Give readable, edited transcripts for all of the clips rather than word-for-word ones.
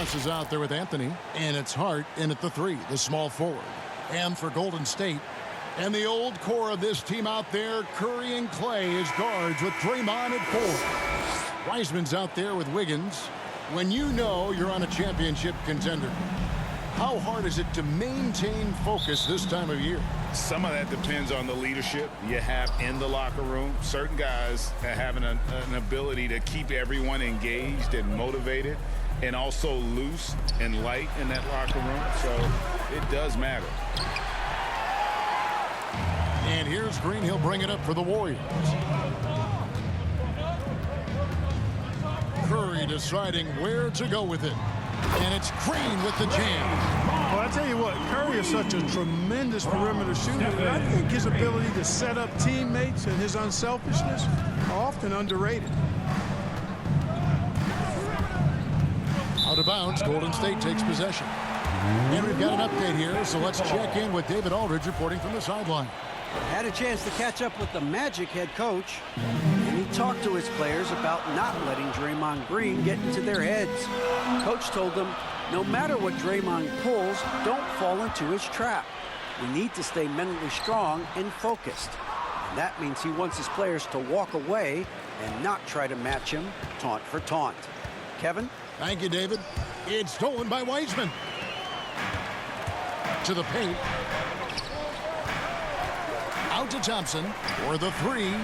Ross is out there with Anthony, and it's Hart in at the 3, the small forward. And for Golden State, and the old core of this team out there, Curry and Clay as guards with Draymond at 4. Wiseman's out there with Wiggins. When you know you're on a championship contender, how hard is it to maintain focus this time of year? Some of that depends on the leadership you have in the locker room. Certain guys have an ability to keep everyone engaged and motivated and also loose and light in that locker room. So it does matter. And here's Green. He'll bring it up for the Warriors. Curry deciding where to go with it. And it's Green with the jam. Well, I tell you what, Curry is such a tremendous perimeter shooter. And I think his ability to set up teammates and his unselfishness are often underrated. Out of bounds, Golden State takes possession. And we've got an update here, so let's check in with David Aldridge reporting from the sideline. Had a chance to catch up with the Magic head coach, and he talked to his players about not letting Draymond Green get into their heads. Coach told them, no matter what Draymond pulls, don't fall into his trap. We need to stay mentally strong and focused. And that means he wants his players to walk away and not try to match him taunt for taunt. Kevin? Thank you, David. It's stolen by Wiseman. To the paint. Out to Thompson for the 3.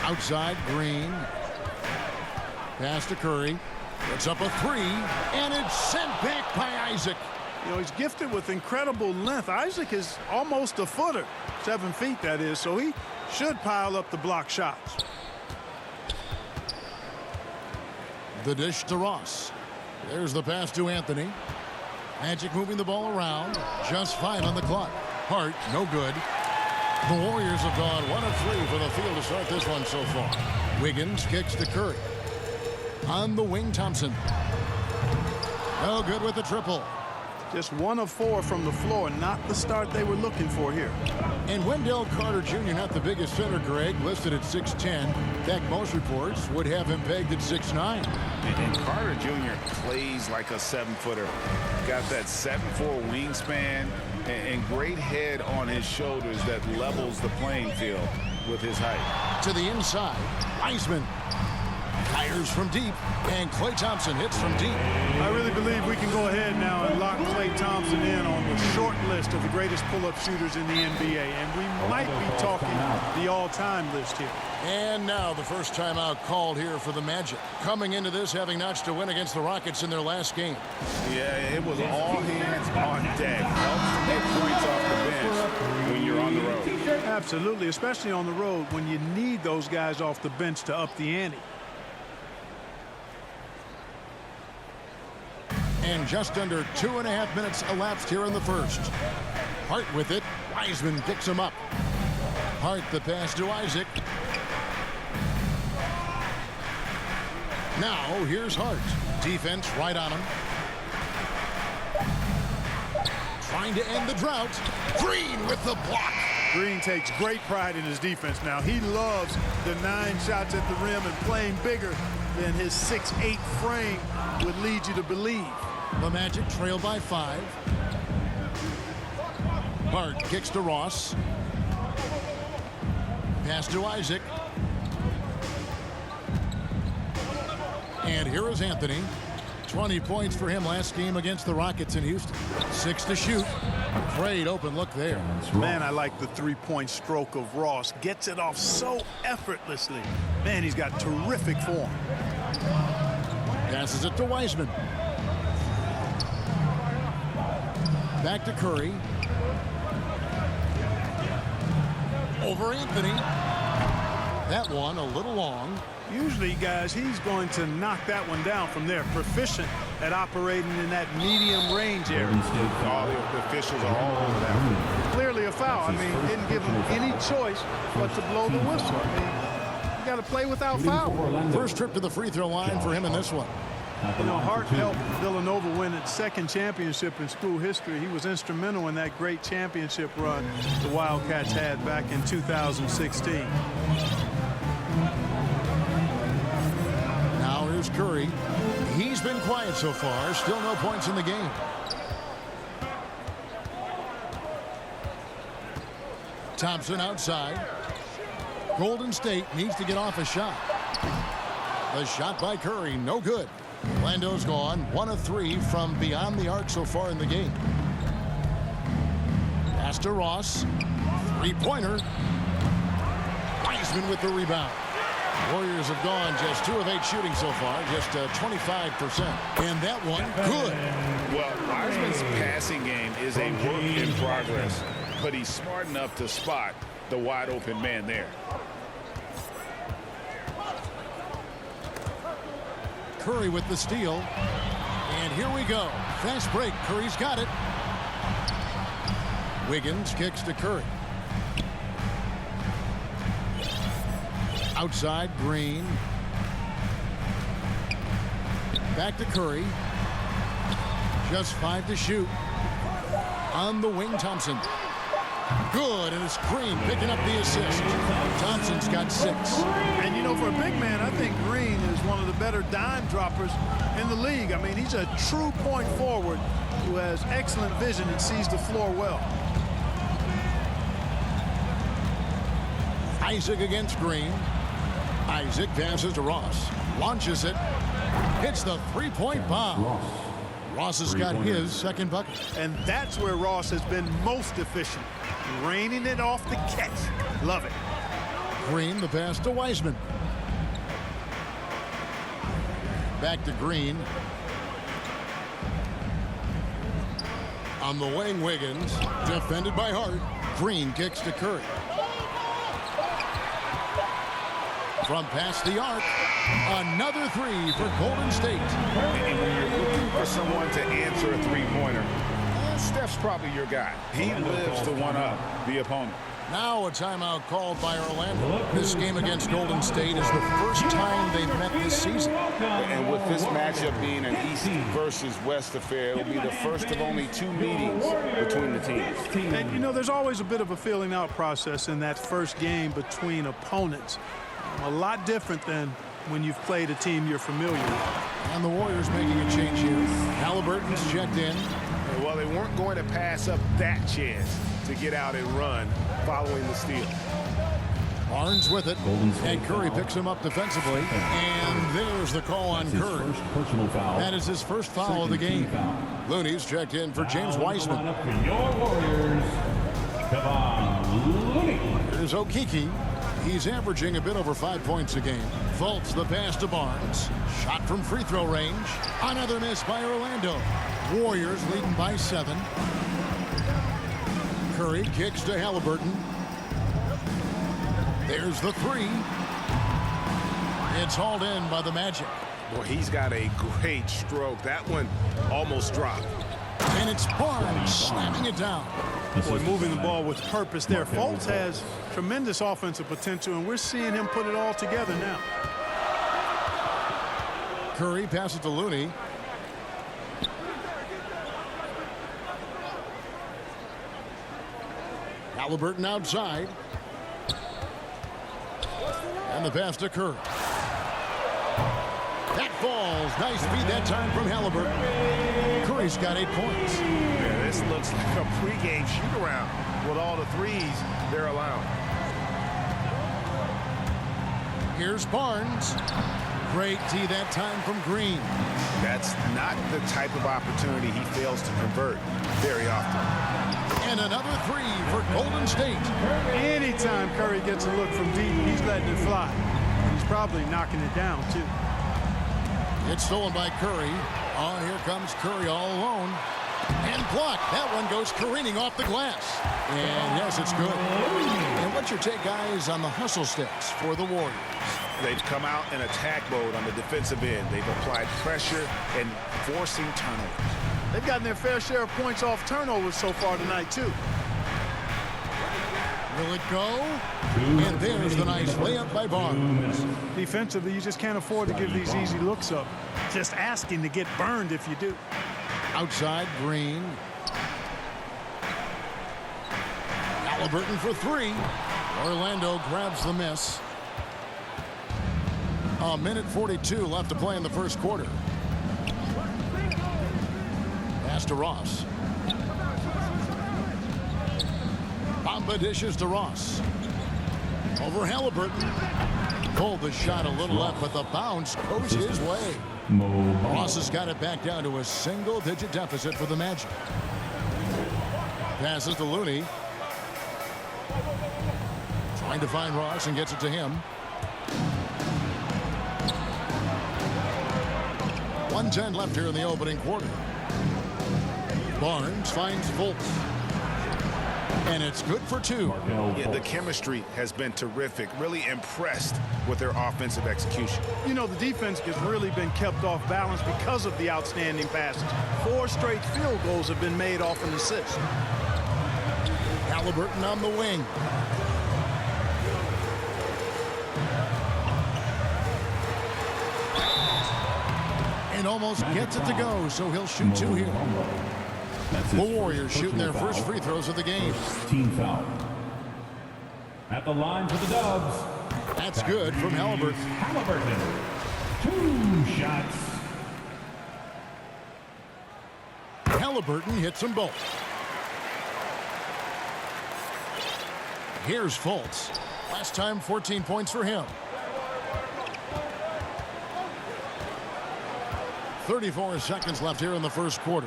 Outside, Green. Pass to Curry. It's up a 3, and it's sent back by Isaac. You know, he's gifted with incredible length. Isaac is almost a footer, 7 feet that is, so he should pile up the block shots. The dish to Ross. There's the pass to Anthony. Magic moving the ball around. Just 5 on the clock. Hart, no good. The Warriors have gone 1 of 3 for the field to start this one so far. Wiggins kicks to Curry. On the wing, Thompson. No good with the triple. Just 1 of 4 from the floor, not the start they were looking for here. And Wendell Carter Jr., not the biggest center, Greg, listed at 6'10". In fact, most reports would have him pegged at 6'9". And Carter Jr. plays like a 7-footer. Got that 7'4" wingspan and great head on his shoulders that levels the playing field with his height. To the inside, Wiseman fires from deep, and Klay Thompson hits from deep. I really believe we can go ahead now and lock Klay Thompson in on the short list of the greatest pull-up shooters in the NBA, and we might be talking the all-time list here. And now the first timeout called here for the Magic. Coming into this, having notched a win against the Rockets in their last game. Yeah, it was all hands on deck. Helps to get points off the bench when you're on the road. Absolutely, especially on the road when you need those guys off the bench to up the ante. And just under 2.5 minutes elapsed here in the first. Hart with it. Wiseman picks him up. Hart the pass to Isaac. Now here's Hart. Defense right on him. Trying to end the drought. Green with the block. Green takes great pride in his defense now. He loves the 9 shots at the rim and playing bigger than his 6'8" frame would lead you to believe. The Magic trail by 5. Hart kicks to Ross. Pass to Isaac. And here is Anthony. 20 points for him last game against the Rockets in Houston. 6 to shoot. Great open look there. Man, I like the 3-point stroke of Ross. Gets it off so effortlessly. Man, he's got terrific form. Passes it to Wiseman. Back to Curry. Over Anthony. That one a little long. Usually, guys, he's going to knock that one down from there. Proficient at operating in that medium range area. All the officials are all over that one. Clearly a foul. I mean, didn't give him any choice but to blow the whistle. I mean, you got to play without foul. First trip to the free throw line for him in this one. You know, Hart helped Villanova win its 2nd championship in school history. He was instrumental in that great championship run the Wildcats had back in 2016. Now here's Curry. He's been quiet so far. Still no points in the game. Thompson outside. Golden State needs to get off a shot. The shot by Curry, no good. Orlando's gone 1 of 3 from beyond the arc so far in the game. Pass to Ross. Three-pointer. Wiseman with the rebound. Warriors have gone just 2 of 8 shooting so far, just 25%. And that one, good. Well, Wiseman's passing game is a work in progress, but he's smart enough to spot the wide open man there. Curry with the steal. And here we go. Fast break. Curry's got it. Wiggins kicks to Curry. Outside, Green. Back to Curry. Just 5 to shoot. On the wing, Thompson. Good, and it's Green picking up the assist. Thompson's got 6. And, you know, for a big man, I think Green is one of the better dime droppers in the league. I mean, he's a true point forward who has excellent vision and sees the floor well. Isaac against Green. Isaac passes to Ross. Launches it. Hits the three-point bomb. Ross has got his second bucket. And that's where Ross has been most efficient. Raining it off the catch. Love it. Green, the pass to Wiseman. Back to Green. On the wing, Wiggins. Defended by Hart. Green kicks to Curry. From past the arc, another 3 for Golden State. And when you're looking for someone to answer a three-pointer, Steph's probably your guy. He lives to one-up the opponent. Now a timeout called by Orlando. This game against Golden State is the first time they've met this season. And with this matchup being an East versus West affair, it will be the first of only 2 meetings between the teams. And, you know, there's always a bit of a filling out process in that first game between opponents. A lot different than when you've played a team you're familiar with. And the Warriors making a change here. Halliburton's checked in. Well, they weren't going to pass up that chance to get out and run following the steal. Barnes with it. And Curry picks him up defensively. And there's the call on Curry. That is his first foul of the game. Looney's checked in for James Wiseman. Here's Okeke. He's averaging a bit over 5 points a game. Fultz the pass to Barnes. Shot from free throw range. Another miss by Orlando. Warriors leading by 7. Curry kicks to Halliburton. There's the 3. It's hauled in by the Magic. Boy, he's got a great stroke. That one almost dropped. And it's Barnes slamming it down. Boy, moving the ball with purpose there. Fultz has tremendous offensive potential, and we're seeing him put it all together now. Curry passes to Looney. Halliburton outside. And the pass to Curry. That falls. Nice feed that time from Halliburton. Curry's got 8 points. Yeah, this looks like a pregame shoot-around with all the threes they're allowing. Here's Barnes. Great tee that time from Green. That's not the type of opportunity he fails to convert very often. And another 3 for Golden State. Anytime Curry gets a look from deep, he's letting it fly. He's probably knocking it down, too. It's stolen by Curry. Oh, here comes Curry all alone. And blocked. That one goes careening off the glass. And yes, it's good. And what's your take, guys, on the hustle steps for the Warriors? They've come out in attack mode on the defensive end. They've applied pressure and forcing turnovers. They've gotten their fair share of points off turnovers so far tonight, too. Will it go? And there's the nice layup by Barnes. Defensively, you just can't afford to give these easy looks up. Just asking to get burned if you do. Outside, Green. Halliburton for 3. Orlando grabs the miss. A minute 42 left to play in the first quarter. Pass to Ross. Bamba dishes to Ross. Over Halliburton. Pulled the shot a little left, but the bounce goes his way. Ross has got it back down to a single-digit deficit for the Magic. Passes to Looney. Trying to find Ross and gets it to him. 1:10 left here in the opening quarter. Barnes finds Fultz. And it's good for two. Yeah, the chemistry has been terrific. Really impressed with their offensive execution. You know, the defense has really been kept off balance because of the outstanding passes. 4 straight field goals have been made off an assist. Halliburton on the wing. And almost gets it to go, so he'll shoot 2 here. The Warriors shooting their first free throws of the game. Team foul. At the line for the Dubs. That's good from Halliburton. Halliburton. 2 shots. Halliburton hits them both. Here's Fultz. Last time 14 points for him. 34 seconds left here in the first quarter.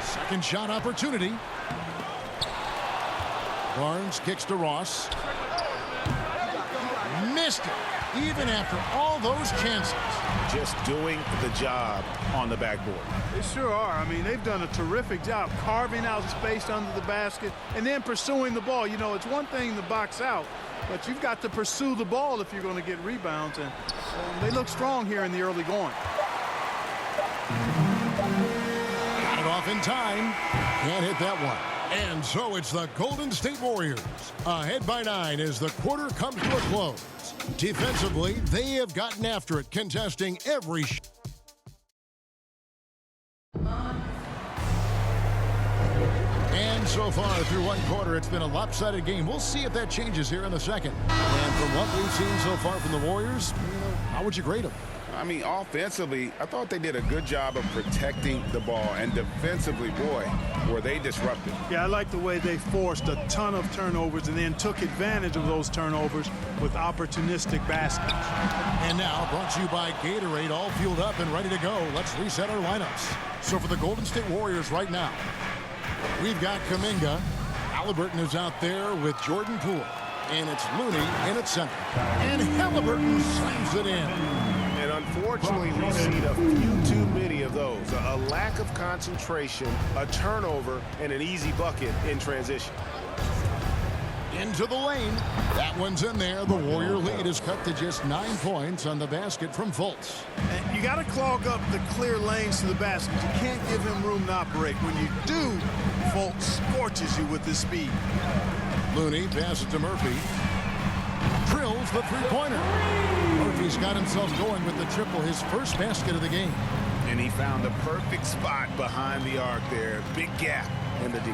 Second shot opportunity. Barnes kicks to Ross. Missed it, even after all those chances. Just doing the job on the backboard. They sure are. I mean, they've done a terrific job carving out space under the basket and then pursuing the ball. You know, it's one thing to box out, but you've got to pursue the ball if you're going to get rebounds. And they look strong here in the early going. Got it off in time. Can't hit that one. And so it's the Golden State Warriors ahead by 9 as the quarter comes to a close. Defensively, they have gotten after it, contesting every shot. And so far through one quarter, it's been a lopsided game. We'll see if that changes here in the second. And from what we've seen so far from the Warriors, how would you grade them? I mean, offensively, I thought they did a good job of protecting the ball. And defensively, boy, were they disruptive. Yeah, I like the way they forced a ton of turnovers and then took advantage of those turnovers with opportunistic baskets. And now, brought to you by Gatorade, all fueled up and ready to go. Let's reset our lineups. So for the Golden State Warriors right now, we've got Kuminga. Halliburton is out there with Jordan Poole. And it's Looney in at center. And Halliburton slams it in. And unfortunately, we've seen a few too many of those. A lack of concentration, a turnover, and an easy bucket in transition. Into the lane. That one's in there. The Warrior lead is cut to just 9 points on the basket from Fultz. And you got to clog up the clear lanes to the basket. You can't give him room to operate. When you do, Fultz scorches you with his speed. Looney passes to Murphy. Drills the three-pointer. Murphy's got himself going with the triple, his first basket of the game. And he found the perfect spot behind the arc there. Big gap in the D.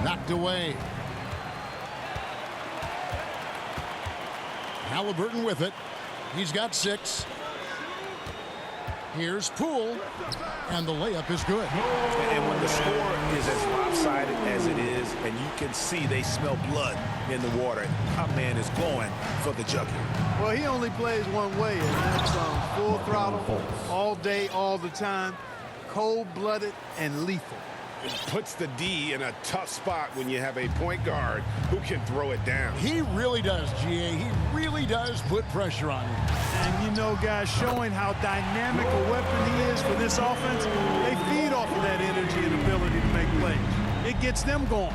Knocked away. Halliburton with it. He's got 6. Here's Poole. And the layup is good. And when the score is as lopsided as it is, and you can see they smell blood in the water, top man is going for the jugular. Well, he only plays one way, and that's full throttle, all day, all the time, cold-blooded and lethal. It puts the D in a tough spot when you have a point guard who can throw it down. He really does, GA. He really does put pressure on him. And, you know, guys, showing how dynamic a weapon he is for this offense, they feed off of that energy and ability to make plays. It gets them going.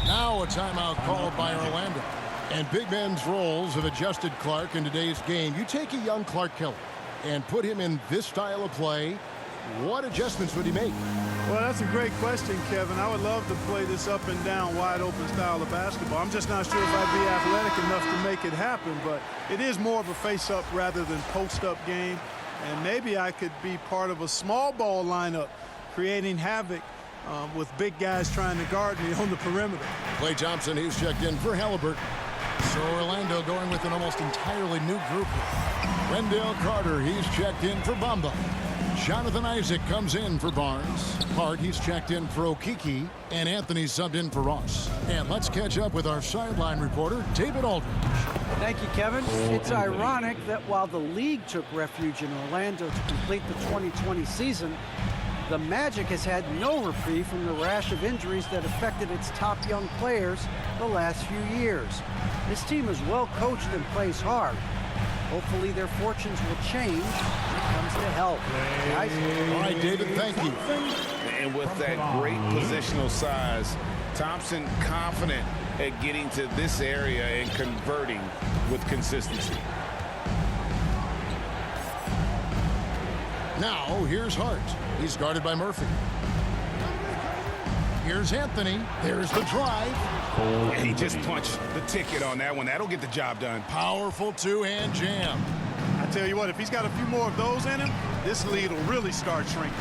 Now a timeout called by Orlando. And big men's roles have adjusted Clark in today's game. You take a young Clark Keller and put him in this style of play, what adjustments would he make? Well, that's a great question, Kevin. I would love to play this up and down, wide open style of basketball. I'm just not sure if I'd be athletic enough to make it happen, but it is more of a face-up rather than post-up game. And maybe I could be part of a small ball lineup, creating havoc with big guys trying to guard me on the perimeter. Klay Thompson, he's checked in for Halliburton. So Orlando going with an almost entirely new group here. Wendell Carter, he's checked in for Bamba. Jonathan Isaac comes in for Barnes. Hart, he's checked in for Okeke. And Anthony subbed in for Ross. And let's catch up with our sideline reporter, David Aldridge. Thank you, Kevin. It's ironic that while the league took refuge in Orlando to complete the 2020 season, the Magic has had no reprieve from the rash of injuries that affected its top young players the last few years. This team is well coached and plays hard. Hopefully their fortunes will change when it comes to help. Guys? All right, David, thank you. And with that great positional size, Thompson confident at getting to this area and converting with consistency. Now, here's Hart. He's guarded by Murphy. Here's Anthony. There's the drive. And he just punched the ticket on that one. That'll get the job done. Powerful two-hand jam. I tell you what, if he's got a few more of those in him, this lead will really start shrinking.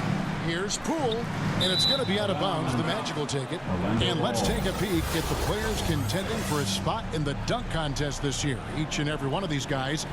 Here's Poole, and it's going to be out of bounds. The Magic will take it. And let's take a peek at the players contending for a spot in the dunk contest this year. Each and every one of these guys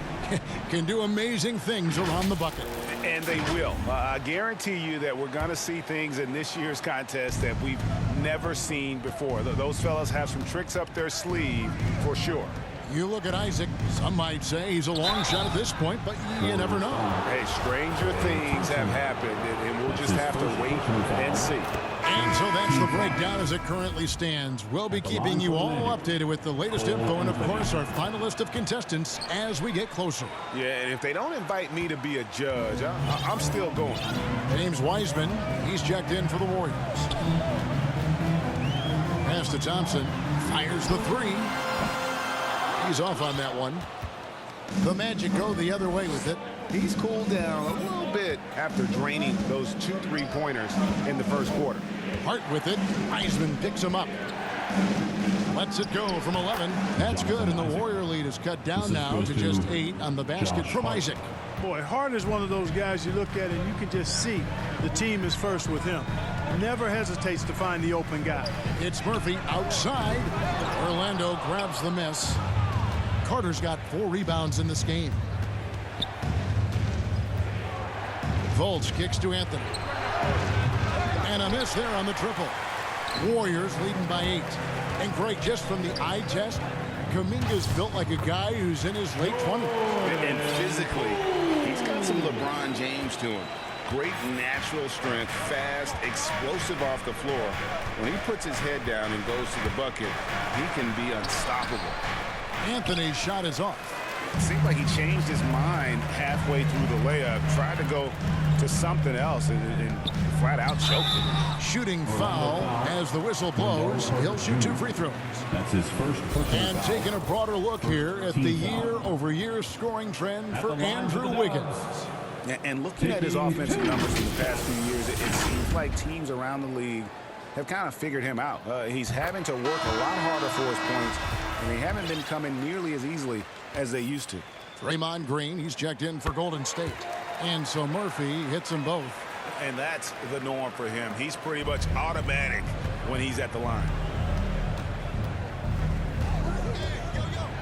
can do amazing things around the bucket. And they will. I guarantee you that we're going to see things in this year's contest that we've never seen before. Those fellas have some tricks up their sleeve for sure. You look at Isaac, some might say he's a long shot at this point, but you never know. Hey, stranger things have happened, and we'll just have to wait and see. And so that's the breakdown as it currently stands. We'll be keeping you all updated with the latest info and, of course, our final list of contestants as we get closer. Yeah, and if they don't invite me to be a judge, I'm still going. James Wiseman, he's checked in for the Warriors. Pass to Thompson, fires the three. He's off on that one. The Magic go the other way with it. He's cooled down a little bit after draining those 2 3-pointers in the first quarter. Hart with it. Wiseman picks him up. Lets it go from 11. That's good, and the Warrior lead is cut down now to just 8 on the basket from Isaac. Boy, Hart is one of those guys you look at and you can just see the team is first with him. Never hesitates to find the open guy. It's Murphy outside. Orlando grabs the miss. Carter's got 4 rebounds in this game. Volts kicks to Anthony. And a miss there on the triple. Warriors leading by 8. And Greg, just from the eye test, Kuminga's built like a guy who's in his late 20s. And physically, he's got some LeBron James to him. Great natural strength, fast, explosive off the floor. When he puts his head down and goes to the bucket, he can be unstoppable. Anthony's shot is off. It seemed like he changed his mind halfway through the layup, tried to go to something else, and flat out choked it. Shooting foul as the whistle blows. He'll shoot 2 free throws. That's his first personal And foul. taking a broader look here at the year-over-year scoring trend for Andrew Wiggins. And looking at his offensive numbers in the past few years, it seems like teams around the league have kind of figured him out. He's having to work a lot harder for his points, and they haven't been coming nearly as easily as they used to. Draymond Green, he's checked in for Golden State. And so Murphy hits them both. And that's the norm for him. He's pretty much automatic when he's at the line.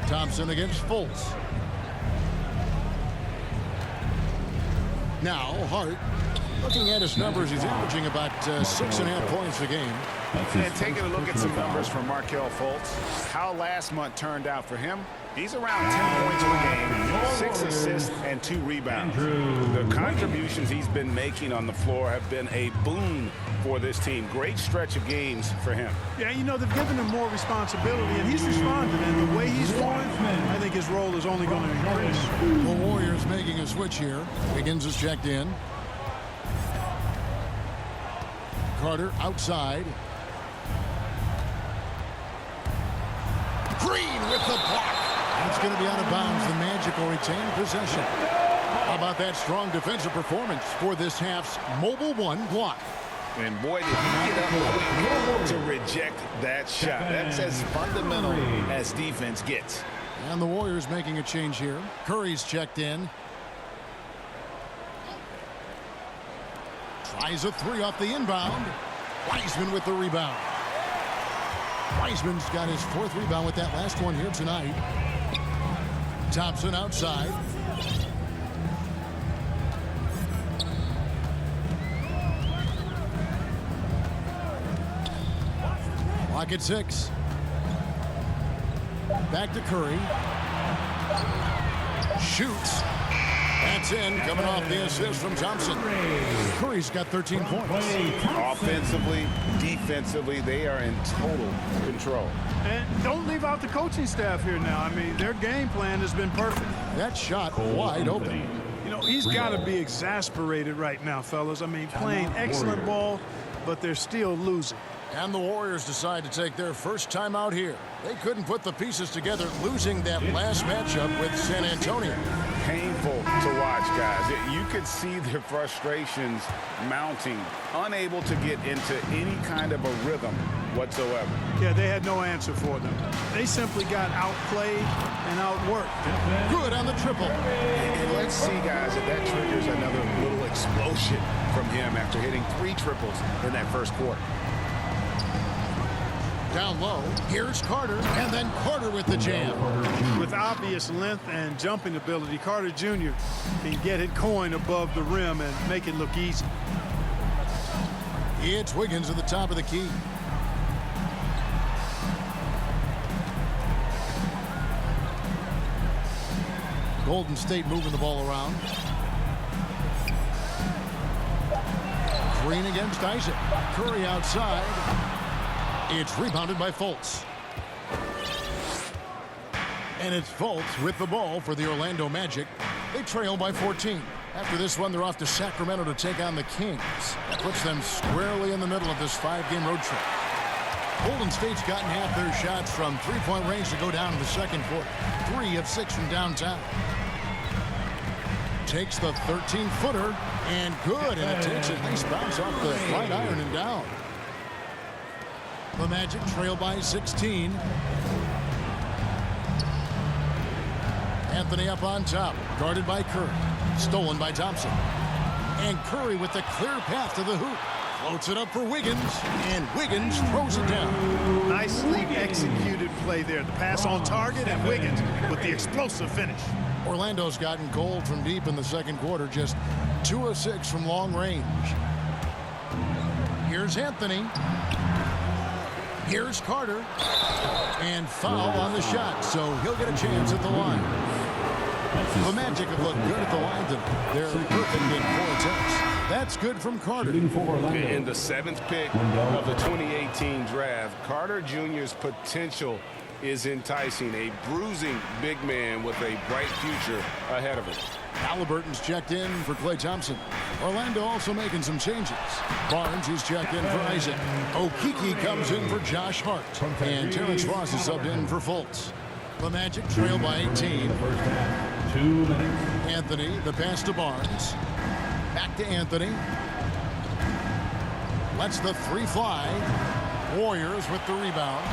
Thompson against Fultz. Now Hart, looking at his numbers, he's averaging about 6.5 points a game. And taking a look at some numbers from Markelle Fultz, how last month turned out for him. He's around 10 points per game, 6 assists, and 2 rebounds. The contributions he's been making on the floor have been a boon for this team. Great stretch of games for him. Yeah, you know, they've given him more responsibility, and he's responded. And the way he's going, I think his role is only going to increase. The Warriors making a switch here. Wiggins is checked in. Carter outside. Green with the block. It's going to be out of bounds. The Magic will retain possession. How about that strong defensive performance for this half's mobile 1 block? And boy, did he get up quick to reject that shot. That's as fundamental as defense gets. And the Warriors making a change here. Curry's checked in. Tries a 3 off the inbound. Wiseman with the rebound. Wiseman's got his 4th rebound with that last one here tonight. Thompson outside. Clock at 6. Back to Curry. Shoots. That's in, coming off the assist from Thompson. Curry's got 13 points. Offensively, defensively, they are in total control. And don't leave out the coaching staff here now. I mean, their game plan has been perfect. That shot wide open. You know, he's got to be exasperated right now, fellas. I mean, playing excellent ball, but they're still losing. And the Warriors decide to take their first time out here. They couldn't put the pieces together, losing that last matchup with San Antonio. Painful to watch, guys. You could see their frustrations mounting, unable to get into any kind of a rhythm whatsoever. Yeah, they had no answer for them. They simply got outplayed and outworked. Good on the triple. And let's see, guys, if that triggers another little explosion from him after hitting 3 triples in that first quarter. Down low, here's Carter, and then Carter with the jam. With obvious length and jumping ability, Carter Jr. can get it coin above the rim and make it look easy. It's Wiggins at the top of the key. Golden State moving the ball around. Green against Isaac. Curry outside. It's rebounded by Fultz. And it's Fultz with the ball for the Orlando Magic. They trail by 14. After this one, they're off to Sacramento to take on the Kings. That puts them squarely in the middle of this 5-game road trip. Golden State's gotten half their shots from three-point range to go down in the second quarter. 3 of 6 from downtown. Takes the 13-footer, and good, and it takes a nice bounce off the right iron and down. The Magic trail by 16. Anthony up on top, guarded by Curry. Stolen by Thompson. And Curry with the clear path to the hoop. Floats it up for Wiggins, and Wiggins throws it down. Nicely executed play there. The pass on target, and Wiggins with the explosive finish. Orlando's gotten cold from deep in the second quarter, just 2 of 6 from long range. Here's Anthony. Here's Carter. And foul on the shot, so he'll get a chance at the line. The Magic have looked good at the line tonight. They're perfect in 4 attempts. That's good from Carter. In the 7th pick of the 2018 draft, Carter Jr.'s potential is enticing. A bruising big man with a bright future ahead of him. Halliburton's checked in for Klay Thompson. Orlando also making some changes. Barnes is checked in for Isaac. Okeke comes in for Josh Hart. And Terrence Ross is subbed in for Fultz. The Magic trail by 18. 2 minutes. Anthony, the pass to Barnes. Back to Anthony. Lets the 3 fly. Warriors with the rebound.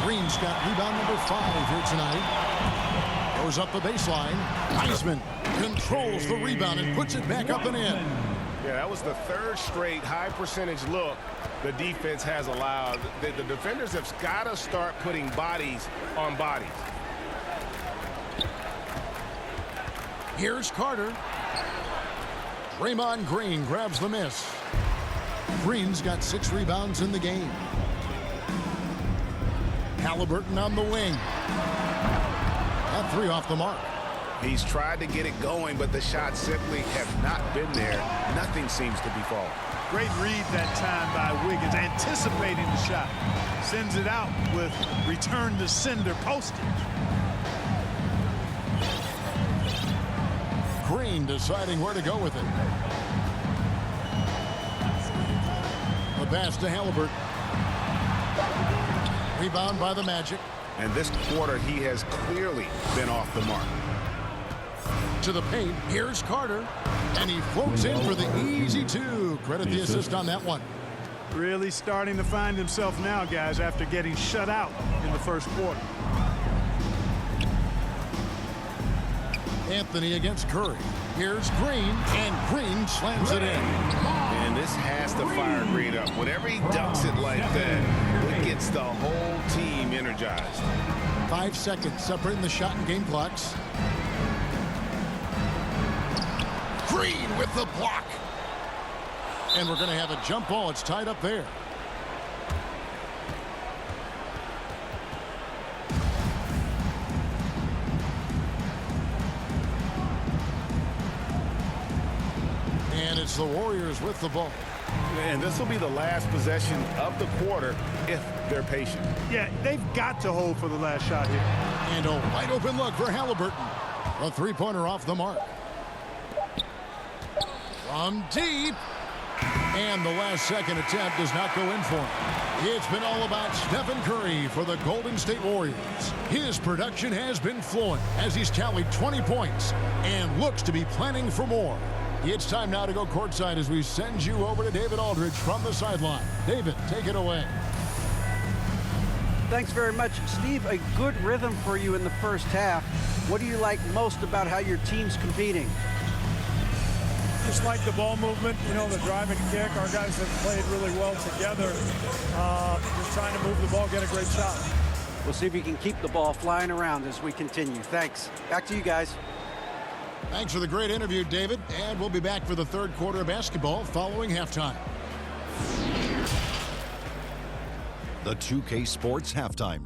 Green's got rebound number 5 here tonight. Goes up the baseline. Heisman controls the rebound and puts it back up and in. Yeah, that was the 3rd straight high percentage look the defense has allowed. The defenders have got to start putting bodies on bodies. Here's Carter. Draymond Green grabs the miss. Green's got 6 rebounds in the game. Halliburton on the wing. That 3 off the mark. He's tried to get it going, but the shots simply have not been there. Nothing seems to be falling. Great read that time by Wiggins, anticipating the shot. Sends it out with return to sender postage. Green deciding where to go with it. The pass to Halliburton. Rebound by the Magic. And this quarter, he has clearly been off the mark. To the paint. Here's Carter. And he floats in for the easy 2. Credit the assist on that one. Really starting to find himself now, guys, after getting shut out in the first quarter. Anthony against Curry. Here's Green, and Green slams it in. And this has to fire Green up. Whenever he dunks it like that, it gets the whole team energized. 5 seconds separating the shot and game clocks. Green with the block. And we're going to have a jump ball. It's tied up there. And it's the Warriors with the ball. And this will be the last possession of the quarter if they're patient. Yeah, they've got to hold for the last shot here. And a wide open look for Halliburton. A three-pointer off the mark. From deep. And the last second attempt does not go in for him. It's been all about Stephen Curry for the Golden State Warriors. His production has been flowing as he's tallied 20 points and looks to be planning for more. It's time now to go courtside as we send you over to David Aldridge from the sideline. David, take it away. Thanks very much, Steve. A good rhythm for you in the first half. What do you like most about how your team's competing? Just like the ball movement, you know, the drive and kick. Our guys have played really well together. Just trying to move the ball, get a great shot. We'll see if you can keep the ball flying around as we continue. Thanks. Back to you guys. Thanks for the great interview, David. And we'll be back for the third quarter of basketball following halftime. The 2K Sports Halftime